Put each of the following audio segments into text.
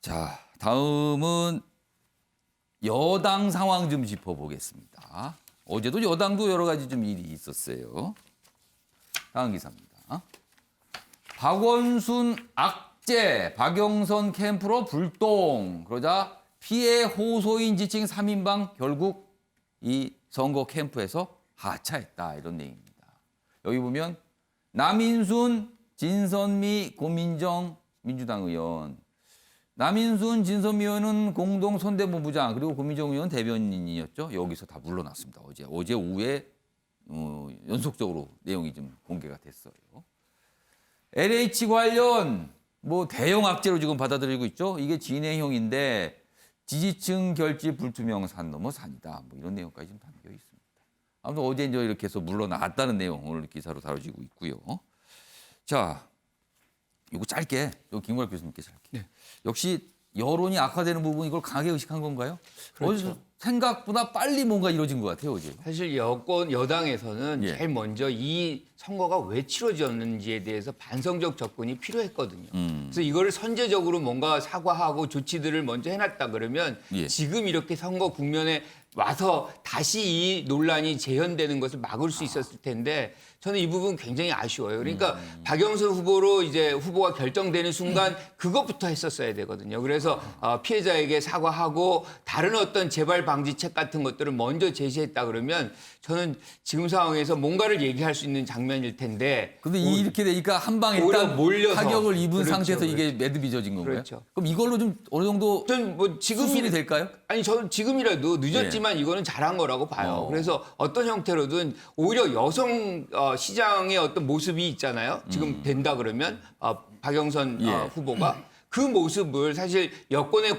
자, 다음은 여당 상황 좀 짚어보겠습니다. 어제도 여당도 여러 가지 좀 일이 있었어요. 다음 기사입니다. 박원순 악재, 박영선 캠프로 불똥. 그러자 피해 호소인 지칭 3인방 결국 이 선거 캠프에서 하차했다. 이런 내용입니다. 여기 보면 남인순, 진선미, 고민정 민주당 의원. 남인순, 진선미 의원은 공동 선대본부장 그리고 고민정 의원 대변인이었죠. 여기서 다 물러났습니다. 어제 오후에 연속적으로 내용이 좀 공개가 됐어요. LH 관련 뭐 대형 악재로 지금 받아들이고 있죠. 이게 진행형인데 지지층 결집 불투명 산 넘어 산이다. 뭐 이런 내용까지 좀 담겨 있습니다. 아무튼 어제 이제 이렇게 해서 물러났다는 내용 오늘 기사로 다뤄지고 있고요. 자, 이거 짧게, 김구라 교수님께 짧게. 네. 역시 여론이 악화되는 부분 이걸 강하게 의식한 건가요? 그렇죠. 어제 생각보다 빨리 뭔가 이루어진 것 같아요, 어제. 사실 여당에서는 예. 제일 먼저 이 선거가 왜 치러졌는지에 대해서 반성적 접근이 필요했거든요. 그래서 이거를 선제적으로 뭔가 사과하고 조치들을 먼저 해놨다 그러면 예. 지금 이렇게 선거 국면에 와서 다시 이 논란이 재현되는 것을 막을 수 있었을 텐데 저는 이 부분 굉장히 아쉬워요. 그러니까 박영선 후보로 이제 후보가 결정되는 순간 그것부터 했었어야 되거든요. 그래서 피해자에게 사과하고 다른 어떤 재발 방지책 같은 것들을 먼저 제시했다 그러면 저는 지금 상황에서 뭔가를 얘기할 수 있는 장면일 텐데. 근데 이렇게 되니까 한 방에 오히려 일단 몰려서. 타격을 입은 그렇죠, 상태에서 그렇죠. 이게 매듭이 져진 건가요? 그렇죠. 그럼 이걸로 좀 어느 정도 저는 뭐 수습이 될까요? 아니 저는 지금이라도 늦었지만 이거는 잘한 거라고 봐요. 그래서 어떤 형태로든 오히려 여성 시장의 어떤 모습이 있잖아요. 지금 된다 그러면 박영선 예. 후보가 그 모습을 사실 여권의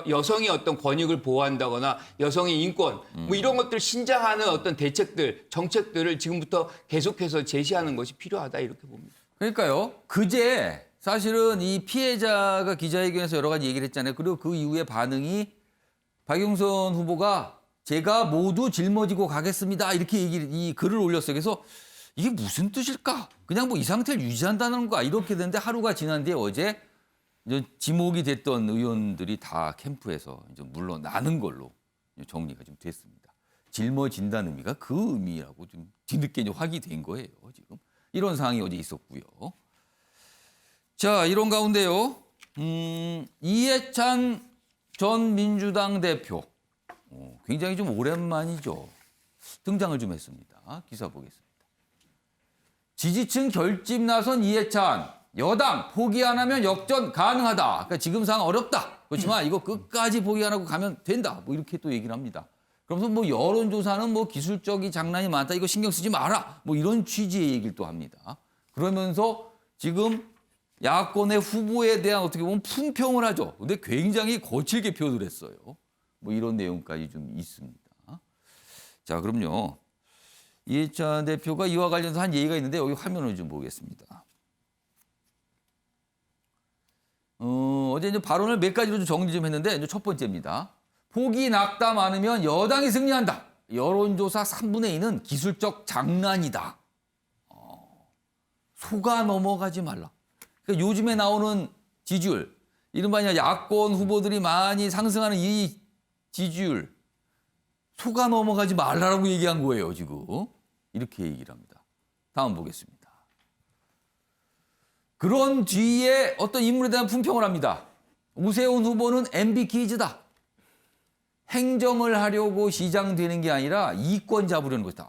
여성의 어떤 권익을 보호한다거나 여성의 인권 뭐 이런 것들 신장하는 어떤 대책들 정책들을 지금부터 계속해서 제시하는 것이 필요하다 이렇게 봅니다. 그러니까요. 그제 사실은 이 피해자가 기자회견에서 여러 가지 얘기를 했잖아요. 그리고 그 이후에 반응이 박영선 후보가 제가 모두 짊어지고 가겠습니다. 이렇게 이 글을 올렸어요. 그래서 이게 무슨 뜻일까? 그냥 뭐 이 상태를 유지한다는 건가? 이렇게 됐는데 하루가 지난 뒤에 어제 이제 지목이 됐던 의원들이 다 캠프에서 이제 물러나는 걸로 정리가 좀 됐습니다. 짊어진다는 의미가 그 의미라고 좀 뒤늦게 이제 확인이 된 거예요. 지금 이런 상황이 어제 있었고요. 자, 이런 가운데요. 이해찬 전 민주당 대표 굉장히 좀 오랜만이죠. 등장을 좀 했습니다. 기사 보겠습니다. 지지층 결집 나선 이해찬. 여당 포기 안 하면 역전 가능하다. 그러니까 지금 상황 어렵다. 그렇지만 이거 끝까지 포기 안 하고 가면 된다. 뭐 이렇게 또 얘기를 합니다. 그러면서 뭐 여론조사는 뭐 기술적인 장난이 많다. 이거 신경 쓰지 마라. 뭐 이런 취지의 얘기를 또 합니다. 그러면서 지금 야권의 후보에 대한 어떻게 보면 품평을 하죠. 근데 굉장히 거칠게 표현을 했어요. 뭐 이런 내용까지 좀 있습니다. 자, 그럼요. 이해찬 대표가 이와 관련해서 한 얘기가 있는데 여기 화면을 좀 보겠습니다. 어제 이제 발언을 몇 가지로 좀 정리 좀 했는데 이제 첫 번째입니다. 포기 낙담 많으면 여당이 승리한다. 여론조사 3분의 2는 기술적 장난이다. 속아 넘어가지 말라. 그러니까 요즘에 나오는 지지율, 이른바 야권 후보들이 많이 상승하는 이 지지율, 속아 넘어가지 말라라고 얘기한 거예요, 지금. 이렇게 얘기를 합니다. 다음 보겠습니다. 그런 뒤에 어떤 인물에 대한 품평을 합니다. 오세훈 후보는 MB 키즈다. 행정을 하려고 시장 되는 게 아니라 이권 잡으려는 것이다.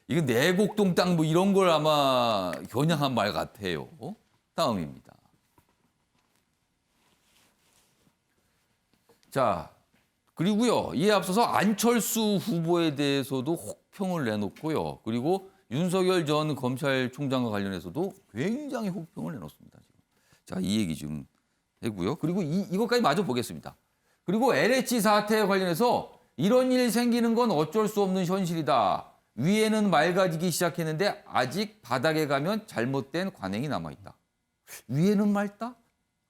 이거 내곡동 땅 뭐 이런 걸 아마 겨냥한 말 같아요. 다음입니다. 자, 그리고요. 이에 앞서서 안철수 후보에 대해서도 혹평을 내놓고요. 그리고 윤석열 전 검찰총장과 관련해서도 굉장히 혹평을 내놓습니다. 지금. 자, 이 얘기 좀 해고요. 그리고 이것까지 마저 보겠습니다. 그리고 LH 사태에 관련해서 이런 일 생기는 건 어쩔 수 없는 현실이다. 위에는 맑아지기 시작했는데 아직 바닥에 가면 잘못된 관행이 남아있다. 위에는 맑다?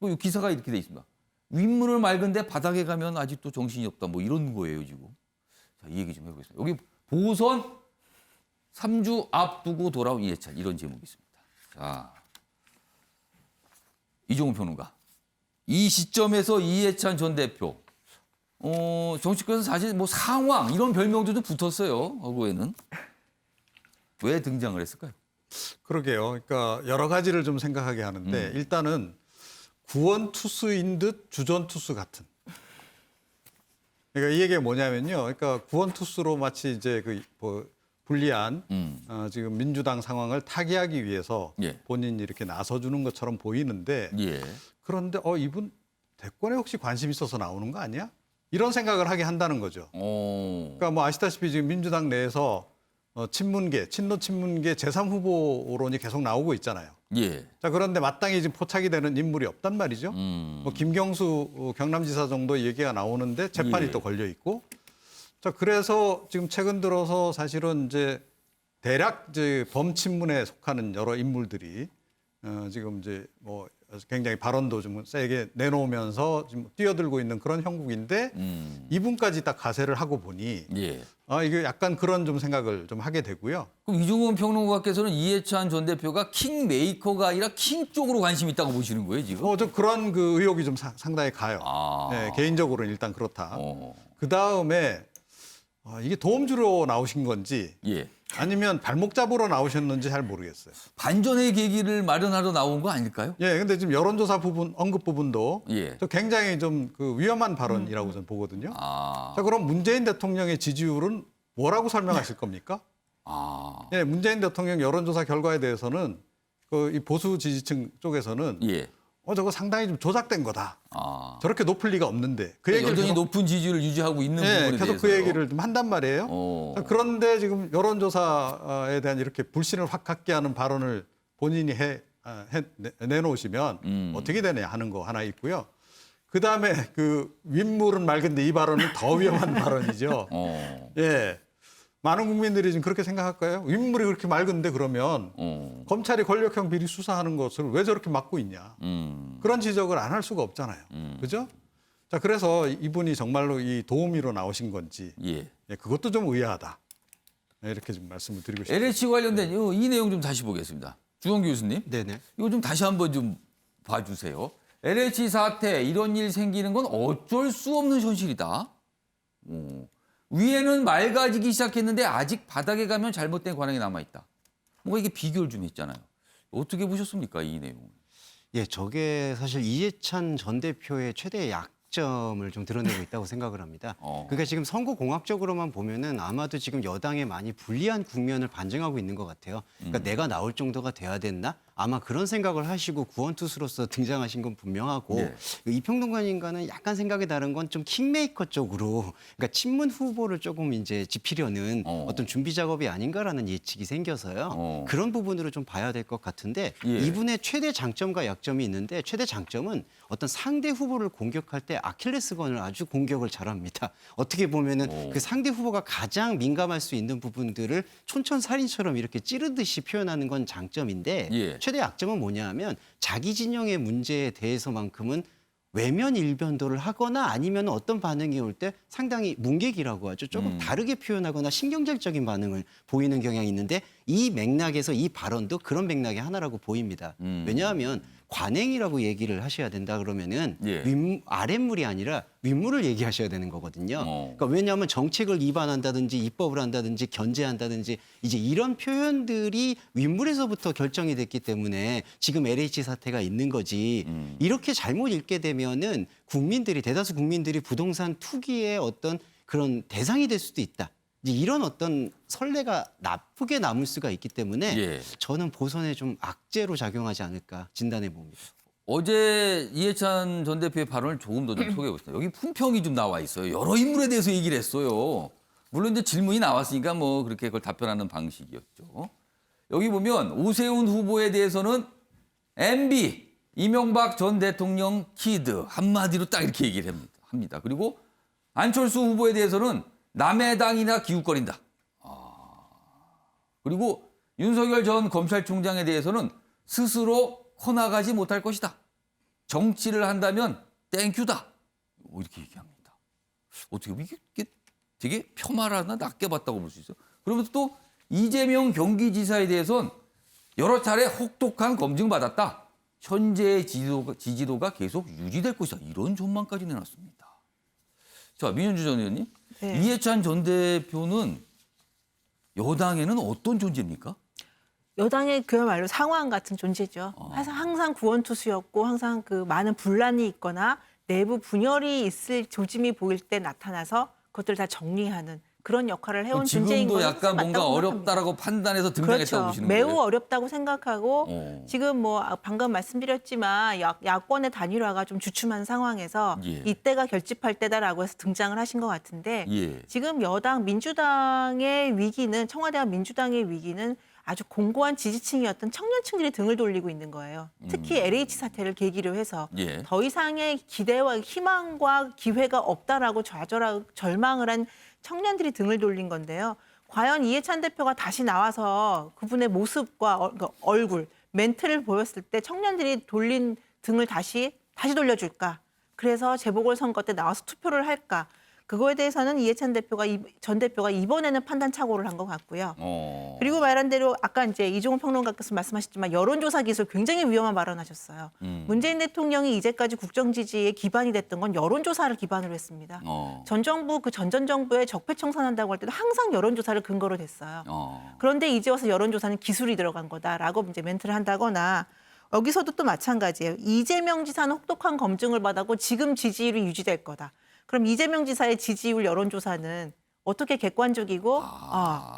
이 기사가 이렇게 돼 있습니다. 윗문을 맑은데 바닥에 가면 아직도 정신이 없다. 뭐 이런 거예요, 지금. 자, 이 얘기 좀 해보겠습니다. 여기 보선 3주 앞두고 돌아온 이해찬 이런 제목이 있습니다. 자, 이종훈 평론가. 이 시점에서 이해찬 전 대표, 정치권에서 사실 뭐 상황 이런 별명도 좀 붙었어요. 어구에는 왜 등장을 했을까요? 그러게요. 그러니까 여러 가지를 좀 생각하게 하는데 일단은 구원 투수인 듯 주전 투수 같은. 그러니까 이 얘기가 뭐냐면요. 그러니까 구원 투수로 마치 이제 뭐 불리한 지금 민주당 상황을 타개하기 위해서 예. 본인이 이렇게 나서주는 것처럼 보이는데 예. 그런데 이분 대권에 혹시 관심 있어서 나오는 거 아니야? 이런 생각을 하게 한다는 거죠. 그러니까 뭐 아시다시피 지금 민주당 내에서 친문계, 친노 친문계 제3후보론이 계속 나오고 있잖아요. 예. 자, 그런데 마땅히 지금 포착이 되는 인물이 없단 말이죠. 뭐 김경수 경남지사 정도 얘기가 나오는데 재판이 예. 또 걸려 있고. 자, 그래서 지금 최근 들어서 사실은 이제 대략 이제 범친문에 속하는 여러 인물들이 지금 이제 뭐 굉장히 발언도 좀 세게 내놓으면서 지금 뛰어들고 있는 그런 형국인데 이분까지 딱 가세를 하고 보니 예. 이게 약간 그런 좀 생각을 좀 하게 되고요. 그럼 이종원 평론가께서는 이해찬 전 대표가 킹메이커가 아니라 킹 쪽으로 관심 있다고 보시는 거예요, 지금? 좀 그런 그 의혹이 좀 상당히 가요. 아. 네, 개인적으로는 일단 그렇다. 어. 그 다음에 이게 도움 주러 나오신 건지 예. 아니면 발목 잡으러 나오셨는지 잘 모르겠어요. 반전의 계기를 마련하러 나온 거 아닐까요? 예, 근데 지금 여론조사 부분 언급 부분도 예. 저 굉장히 좀 그 위험한 발언이라고 저는 보거든요. 아. 자, 그럼 문재인 대통령의 지지율은 뭐라고 설명하실 겁니까? 아. 예, 문재인 대통령 여론조사 결과에 대해서는 이 보수 지지층 쪽에서는 예. 저거 상당히 좀 조작된 거다. 아. 저렇게 높을 리가 없는데 그 얘기를 여전히 계속, 높은 지지율을 유지하고 있는 예, 부분에 계속 대해서 그 얘기를 좀 한단 말이에요. 어. 그런데 지금 여론조사에 대한 이렇게 불신을 확 갖게 하는 발언을 본인이 내놓으시면 어떻게 되냐 하는 거 하나 있고요. 그 다음에 그 윗물은 맑은데 이 발언은 더 위험한 발언이죠. 예. 많은 국민들이 지금 그렇게 생각할까요? 윗물이 그렇게 맑은데 그러면 검찰이 권력형 비리 수사하는 것을 왜 저렇게 막고 있냐. 그런 지적을 안 할 수가 없잖아요. 그죠? 자, 그래서 이분이 정말로 이 도우미로 나오신 건지 예. 그것도 좀 의아하다. 이렇게 좀 말씀을 드리고 싶습니다. LH 관련된 이 내용 좀 다시 보겠습니다. 주원 교수님. 네네. 이거 좀 다시 한번 좀 봐주세요. LH 사태 이런 일 생기는 건 어쩔 수 없는 현실이다. 위에는 맑아지기 시작했는데 아직 바닥에 가면 잘못된 관행이 남아있다. 뭔가 이게 비교를 좀 했잖아요. 어떻게 보셨습니까, 이 내용? 예, 저게 사실 이해찬 전 대표의 최대의 약점을 좀 드러내고 있다고 생각을 합니다. 그러니까 지금 선거공학적으로만 보면은 아마도 지금 여당에 많이 불리한 국면을 반증하고 있는 것 같아요. 그러니까 내가 나올 정도가 돼야 됐나? 아마 그런 생각을 하시고 구원투수로서 등장하신 건 분명하고 네. 이 평론가님과는 약간 생각이 다른 건 좀 킹메이커 쪽으로 그러니까 친문 후보를 조금 이제 짚으려는 어떤 준비 작업이 아닌가라는 예측이 생겨서요. 그런 부분으로 좀 봐야 될 것 같은데 예. 이분의 최대 장점과 약점이 있는데 최대 장점은 어떤 상대 후보를 공격할 때 아킬레스건을 아주 공격을 잘합니다. 어떻게 보면은 그 상대 후보가 가장 민감할 수 있는 부분들을 촌철살인처럼 이렇게 찌르듯이 표현하는 건 장점인데 예. 최대 약점은 뭐냐 하면 자기 진영의 문제에 대해서만큼은 외면 일변도를 하거나 아니면 어떤 반응이 올 때 상당히 문객이라고 하죠. 조금 다르게 표현하거나 신경질적인 반응을 보이는 경향이 있는데 이 맥락에서 이 발언도 그런 맥락의 하나라고 보입니다. 왜냐하면 관행이라고 얘기를 하셔야 된다 그러면은 예. 아랫물이 아니라 윗물을 얘기하셔야 되는 거거든요. 그러니까 왜냐하면 정책을 위반한다든지 입법을 한다든지 견제한다든지 이제 이런 표현들이 윗물에서부터 결정이 됐기 때문에 지금 LH 사태가 있는 거지. 이렇게 잘못 읽게 되면은 국민들이 대다수 국민들이 부동산 투기의 어떤 그런 대상이 될 수도 있다. 이제 이런 어떤 선례가 나쁘게 남을 수가 있기 때문에 예. 저는 보선에 좀 악재로 작용하지 않을까 진단해 봅니다. 어제 이해찬 전 대표의 발언을 조금 더 좀 소개해보겠습니다. 여기 품평이 좀 나와 있어요. 여러 인물에 대해서 얘기를 했어요. 물론 이제 질문이 나왔으니까 뭐 그렇게 그걸 답변하는 방식이었죠. 여기 보면 오세훈 후보에 대해서는 MB, 이명박 전 대통령 키드 한마디로 딱 이렇게 얘기를 합니다. 그리고 안철수 후보에 대해서는 남의 당이나 기웃거린다. 그리고 윤석열 전 검찰총장에 대해서는 스스로 커나가지 못할 것이다. 정치를 한다면 땡큐다. 이렇게 얘기합니다. 어떻게 보면 이게 되게 폄하라나 낮게 봤다고 볼 수 있어요. 그러면서 또 이재명 경기지사에 대해서는 여러 차례 혹독한 검증받았다. 현재의 지지도가 계속 유지될 것이다. 이런 전망까지 내놨습니다. 자, 민현주 전 의원님. 네. 이해찬 전 대표는 여당에는 어떤 존재입니까? 여당의 그야말로 상황 같은 존재죠. 항상 구원투수였고 항상 그 많은 분란이 있거나 내부 분열이 있을 조짐이 보일 때 나타나서 그것들을 다 정리하는 그런 역할을 해온 존재인 지금도 거는 약간 뭔가 맞다고 생각합니다. 어렵다라고 판단해서 등장했다고 그렇죠. 보시는 매우 거예요? 어렵다고 생각하고 지금 뭐 방금 말씀드렸지만 야권의 단일화가 좀 주춤한 상황에서 예. 이때가 결집할 때다라고 해서 등장을 하신 것 같은데 예. 지금 여당 민주당의 위기는 청와대와 민주당의 위기는 아주 공고한 지지층이었던 청년층들이 등을 돌리고 있는 거예요. 특히 LH 사태를 계기로 해서 예. 더 이상의 기대와 희망과 기회가 없다라고 좌절하고 절망을 한 청년들이 등을 돌린 건데요. 과연 이해찬 대표가 다시 나와서 그분의 모습과 그러니까 얼굴, 멘트를 보였을 때 청년들이 돌린 등을 다시 돌려줄까? 그래서 재보궐선거 때 나와서 투표를 할까? 그거에 대해서는 이해찬 전 대표가 이번에는 판단착오를 한 것 같고요. 그리고 말한 대로 아까 이제 이종훈 평론가께서 말씀하셨지만 여론조사 기술 굉장히 위험한 발언하셨어요. 문재인 대통령이 이제까지 국정 지지의 기반이 됐던 건 여론조사를 기반으로 했습니다. 전 정부 전전 정부에 적폐청산한다고 할 때도 항상 여론조사를 근거로 됐어요. 그런데 이제 와서 여론조사는 기술이 들어간 거다라고 이제 멘트를 한다거나 여기서도 또 마찬가지예요. 이재명 지사는 혹독한 검증을 받았고 지금 지지율이 유지될 거다. 그럼 이재명 지사의 지지율 여론조사는 어떻게 객관적이고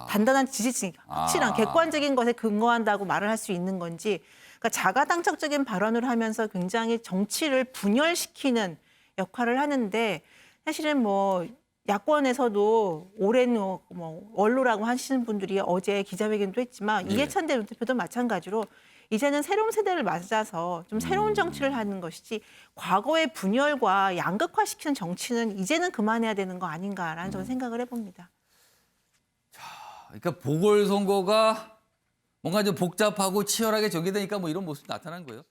단단한 지지층, 확실한 객관적인 것에 근거한다고 말을 할 수 있는 건지 그러니까 자가당착적인 발언을 하면서 굉장히 정치를 분열시키는 역할을 하는데 사실은 뭐 야권에서도 오랜 뭐 원로라고 하시는 분들이 어제 기자회견도 했지만 이해찬 대표도 마찬가지로 이제는 새로운 세대를 맞아서 좀 새로운 정치를 하는 것이지 과거의 분열과 양극화시키는 정치는 이제는 그만해야 되는 거 아닌가라는 저는 생각을 해봅니다. 그러니까 보궐선거가 뭔가 좀 복잡하고 치열하게 전개되니까 뭐 이런 모습이 나타난 거예요.